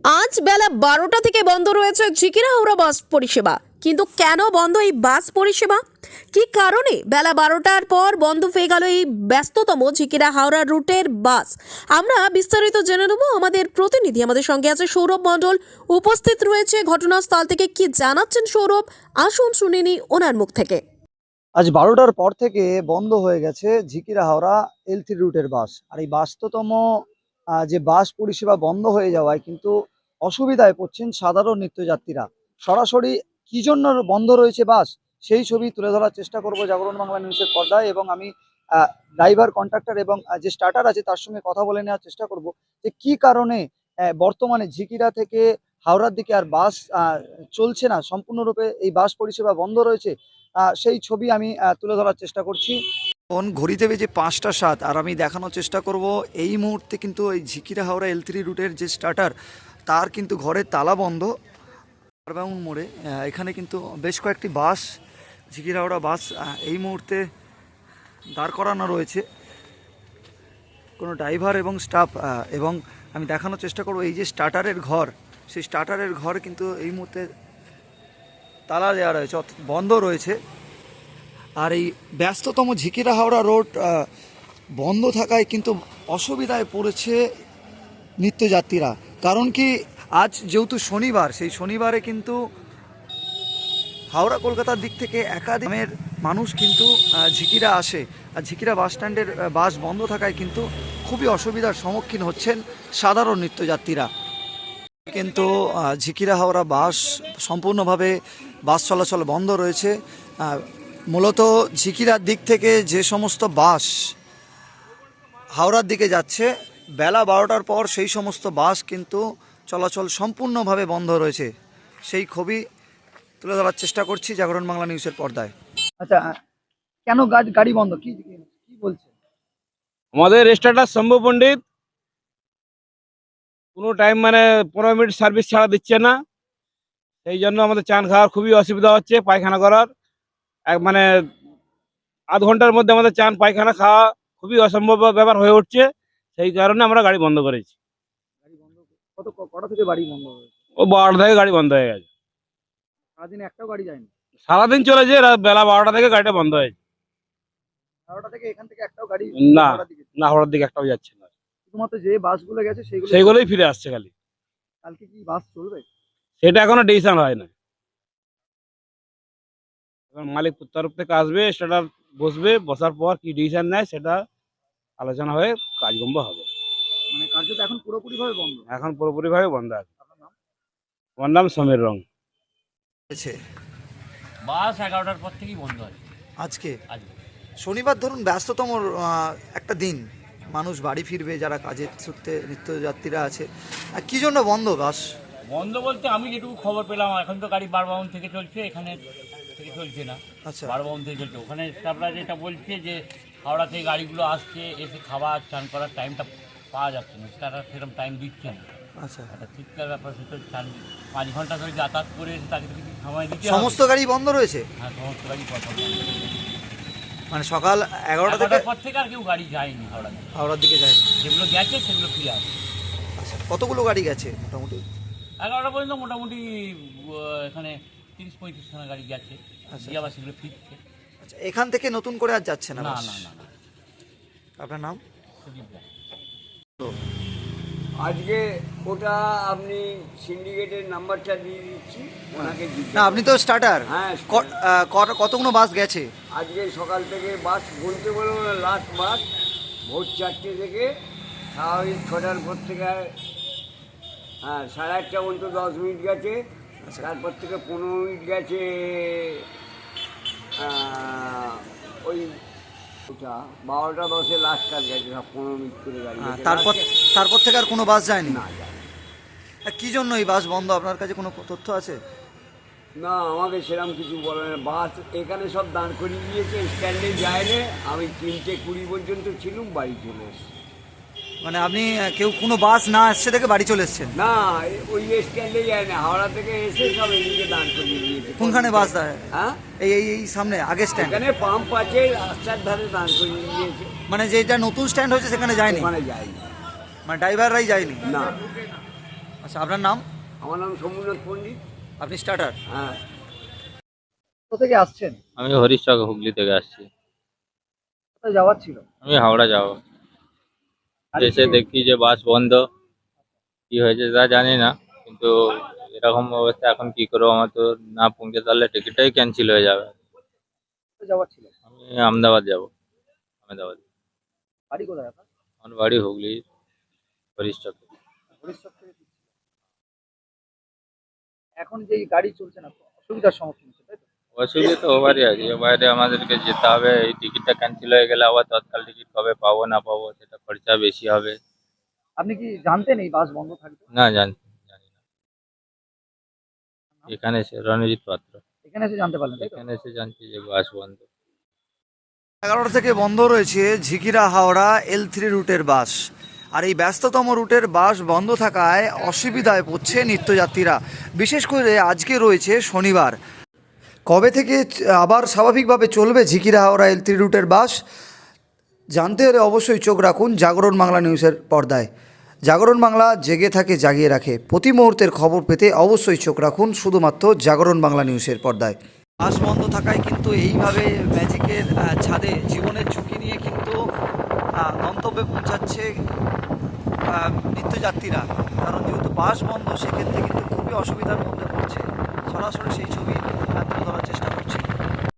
আজ বেলা 12টা থেকে বন্ধ রয়েছে ঝিকিরা হাওড়া বাস পরিষেবা। কিন্তু কেন বন্ধ এই বাস পরিষেবা, কি কারণে বেলা 12টার পর বন্ধ হয়ে গেল এই ব্যস্ততম ঝিকিরা হাওড়া রুটের বাস? আমরা বিস্তারিত জেনে নেব। আমাদের প্রতিনিধি আমাদের সঙ্গে আছে সৌরভ মণ্ডল, উপস্থিত রয়েছে ঘটনাস্থল থেকে। কি জানাচ্ছেন সৌরভ, আসুন শুনিনি ওনার মুখ থেকে। আজ 12টার পর থেকে বন্ধ হয়ে গেছে ঝিকিরা হাওড়া L3 রুটের বাস। আর এই ব্যস্ততম যে বাস পরিষেবা বন্ধ হয়ে যাওয়ায় কিন্তু অসুবিধায় পড়ছেন সাধারণ নিত্যযাত্রীরা। সরাসরি কি জন্য বন্ধ রয়েছে বাস, সেই ছবি তুলে ধরার চেষ্টা করব জাগরণ বাংলা নিউজের পর্দায়। এবং আমি ড্রাইভার, কন্ট্রাক্টর এবং যে স্টার্টার আছে তার সঙ্গে কথা বলে নেওয়ার চেষ্টা করব যে কি কারণে বর্তমানে ঝিকিরা থেকে হাওড়ার দিকে আর বাস চলছে না, সম্পূর্ণরূপে এই বাস পরিষেবা বন্ধ রয়েছে। সেই ছবি আমি তুলে ধরার চেষ্টা করছি। এখন ঘড়িতে বেজে 5টা 7 আর আমি দেখানোর চেষ্টা করব এই মুহূর্তে কিন্তু এই ঝিকিরা হাওড়া L3 রুটের যে স্টার্টার তার কিন্তু ঘরের তালা বন্ধ। বারবাউন মোড়ে এখানে কিন্তু বেশ কয়েকটি বাস, ঝিকিরা হাওড়া বাস এই মুহূর্তে দাঁড় করানো রয়েছে, কোনো ড্রাইভার এবং স্টাফ। এবং আমি দেখানোর চেষ্টা করব এই যে স্টার্টারের ঘর, সেই স্টার্টারের ঘর কিন্তু এই মুহূর্তে তালা দেওয়া রয়েছে, বন্ধ রয়েছে। আর এই ব্যস্ততম ঝিকিরা হাওড়া রোড বন্ধ থাকায় কিন্তু অসুবিধায় পড়েছে নিত্যযাত্রীরা। কারণ কি, আজ যেহেতু শনিবার, সেই শনিবারে কিন্তু হাওড়া কলকাতার দিক থেকে একাধিক মানুষ কিন্তু ঝিকিরা আসে। আর ঝিকিরা বাস স্ট্যান্ডের বাস বন্ধ থাকায় কিন্তু খুবই অসুবিধার সম্মুখীন হচ্ছেন সাধারণ নিত্যযাত্রীরা। কিন্তু ঝিকিরা হাওড়া বাস সম্পূর্ণভাবে বাস চলাচল বন্ধ রয়েছে। মূলত ঝিকিরার দিক থেকে যে সমস্ত বাস হাওড়ার দিকে যাচ্ছে, বেলা 12টার পর সেই সমস্ত বাস কিন্তু চলাচল সম্পূর্ণভাবে বন্ধ রয়েছে। সেই ছবি তুলে ধরার চেষ্টা করছি জাগরণ বাংলা নিউজের পর্দায়। আচ্ছা, কেন গাড়ি বন্ধ, কি বলছে? আমাদের স্ট্যাটাস শম্ভু পণ্ডিত কোনো টাইম 15 মিনিট সার্ভিস ছাড়া দিচ্ছে না। সেই জন্য আমাদের চান খাওয়ার খুবই অসুবিধা হচ্ছে, পায়খানা করার আধ ঘন্টার মধ্যে আমাদের চান পায়খানা খাওয়া খুবই অসম্ভব ব্যাপার হয়ে উঠছে। সেই কারণে আমরা গাড়ি বন্ধ করেছি। গাড়ি বন্ধ কটা থেকে বাড়ি বন্ধ হয়েছে? ও 12টা থেকে গাড়ি বন্ধ হয়ে গেছে। সারাদিন একটাও গাড়ি যায়নি? সারাদিন চলেছে, বেলা 12টা থেকে গাড়িটা বন্ধ হয়েছে। 12টা থেকে এখান থেকে একটাও গাড়ি না, হাওড়ার দিকে একটাও যাচ্ছে না। শুধুমাত্র যে বাসগুলো গেছে সেইগুলোই ফিরে আসছে খালি। কালকে কি বাস চলবে সেটা এখনো ডিসিশন হয় না। এখন মালিক তরফ থেকে আসবে, সেটা বসবে, বসার পর কি ডিসিশন নেয় সেটা আলোচনা হয়ে কাজকর্ম হবে। কার্যত এখন পুরোপুরি ভাবে বন্ধ? এখন পুরোপুরি ভাবে বন্ধ আছে। আমার নাম সমীর রং। বাস 11টার পর থেকেই বন্ধ আছে আজকে আজকে। শনিবার, ধরুন ব্যস্ততম একটা দিন, মানুষ বাড়ি ফিরবে, যারা কাজের সূত্রে নিত্যযাত্রীরা আছে, আর কি জন্য বন্ধ বাস? বন্ধ বলতে আমি যেটুকু খবর পেলাম, এখন তো গাড়ি বারবাউন থেকে চলছে, এখানে থেকে চলছে না। আচ্ছা, বারবাউন থেকে চলছে, ওখানে স্টাফরা যেটা বলছে যে হাওড়া থেকে গাড়িগুলো আসছে, এসে খাবার চান করার টাইমটা পাওয়া যাচ্ছে না, তারা সেরকম টাইম দিচ্ছে না। আচ্ছা, একটা ঠিকঠাক ব্যাপার, সেটা 5 ঘন্টা ধরে যাতায়াত করে এসে তাকে তো কিছু সময় দিতে হবে। সমস্ত গাড়ি বন্ধ রয়েছে? হ্যাঁ, সমস্ত গাড়ি কথা সকাল 11টা পর থেকে আর কেউ গাড়ি যায়নি হাওড়া থেকে। হাওড়ার দিকে যায়? যেগুলো গেছে সেগুলো ফিরে আসে। আচ্ছা, কতগুলো গাড়ি গেছে মোটামুটি? 11টা পর্যন্ত মোটামুটি এখানে 30-35 খানা গাড়ি গেছে। আচ্ছা, দিয়ে আবার সেগুলো ফিরছে। আচ্ছা, এখান থেকে নতুন করে আর যাচ্ছে না না বাস? না না না। আপনার নাম? সুদীপ রায়। আজকে ওটা আপনি সিন্ডিকেটের নাম্বারটা দিয়ে দিচ্ছি, ওনাকে না, আপনি তো স্টার্টার। হ্যাঁ, কতগুলো বাস গেছে আজকে সকাল থেকে বাস বলতে বলবো না, লাস্ট বাস ভোর 4টে থেকে স্বাভাবিক 6টার পর থেকে 8:30 পর্যন্ত 10 মিনিট গেছে। তারপর থেকে 15 মিনিট গেছে ওই ওটা 12টা 10-এ লাস্ট কাজ গেছে, সব 15 মিনিট করে গাড়ি গেছে। তারপর থেকে আর কোনো বাস যায়নি? না যায় কি জন্য এই বাস বন্ধ, আপনার কাছে কোনো তথ্য আছে? না, আমাকে সেরকম কিছু বলে না। বাস এখানে সব দাঁড় করিয়ে দিয়েছে, স্ট্যান্ডে যায় না। আমি 3:20 পর্যন্ত ছিলাম, বাড়ি চলে এসেছি। আপনি কেউ কোনো বাস না আসছে দেখে বাড়ি চলে এসছেন? না, ওই স্ট্যান্ডে যায় না, হাওড়া থেকে এসে সব এদিকে দাঁড় করিয়ে দিয়েছে। কোনখানে বাস দাঁড়ায়? হ্যাঁ, এই সামনে আগের স্ট্যান্ড? এখানে পাম্প আছে, রাস্তার ধারে দাঁড় করিয়ে দিয়েছে। যেটা নতুন স্ট্যান্ড হয়েছে সেখানে যায়নি? ওখানে যায়নি। ড্রাইভাররাই যায়নি? না, আচ্ছা, আপনার নাম? আমার নাম শম্ভুনাথ পণ্ডিত। আপনি স্টার্টার? হ্যাঁ, কোথা থেকে আসছেন? আমি হরিশচক হুগলি থেকে আসছি। কোথায় যাওয়ার ছিল? আমি হাওড়া যাব। গাড়ি এসে কি- দেখি যে বাস বন্ধ, কি হয়েছে তা জানি না, কিন্তু এরকম অবস্থা এখন কি করবো, আমার তো না পৌঁছে তাহলে টিকিটটাই ক্যান্সেল হয়ে যাবে। কোথায় যাওয়ার ছিল? আমি আহমেদাবাদ যাব। আহমেদাবাদ। বাড়ি কোথায় আপনার? আমার বাড়ি হুগলি, হরিশচক। হরিশচক থেকে ফিরছিলেন। এখন যে এই গাড়ি চলছে না, অসুবিধার সম্মুখীন হচ্ছে, তাই তো? অসুবিধা তো হবারই আছে, বাইরে আমাদেরকে যেতে হবে, এই টিকিটটা ক্যান্সেল হয়ে গেলে আবার তৎকাল টিকিট কবে পাবো না পাবো সেটা খরচা বেশি হবে। আপনি কি জানতেন এই বাস বন্ধ থাকবে? না জানি না। এখানে এসে রণজিৎ পাত্র, এখানে এসে জানতে পারলেন, তাই তো? এখানে এসে জানছি যে বাস বন্ধ। 11টা থেকে বন্ধ রয়েছে ঝিকিরা হাওড়া L3 রুটের বাস। আর এই ব্যস্ততম রুটের বাস বন্ধ থাকায় অসুবিধায় পড়ছে নিত্যযাত্রীরা। বিশেষ করে আজকে রয়েছে শনিবার। কবে থেকে আবার স্বাভাবিকভাবে চলবে ঝিকিরা হাওড়া L3 রুটের বাস জানতে হলে অবশ্যই চোখ রাখুন জাগরণ বাংলা নিউজের পর্দায়। জাগরণ বাংলা জেগে থাকে, জাগিয়ে রাখে। প্রতি মুহূর্তের খবর পেতে অবশ্যই চোখ রাখুন শুধুমাত্র জাগরণ বাংলা নিউজের পর্দায়। বাস বন্ধ থাকায় কিন্তু এইভাবে ম্যাজিকের ছাদে জীবনের ঝুঁকি নিয়ে কিন্তু গন্তব্যে পৌঁছাচ্ছে নিত্যযাত্রীরা। কারণ যেহেতু বাস বন্ধ, সেক্ষেত্রে কিন্তু খুবই অসুবিধার মধ্যে পড়ছে। সরাসরি সেই ছবি তুলে ধরার চেষ্টা করছি।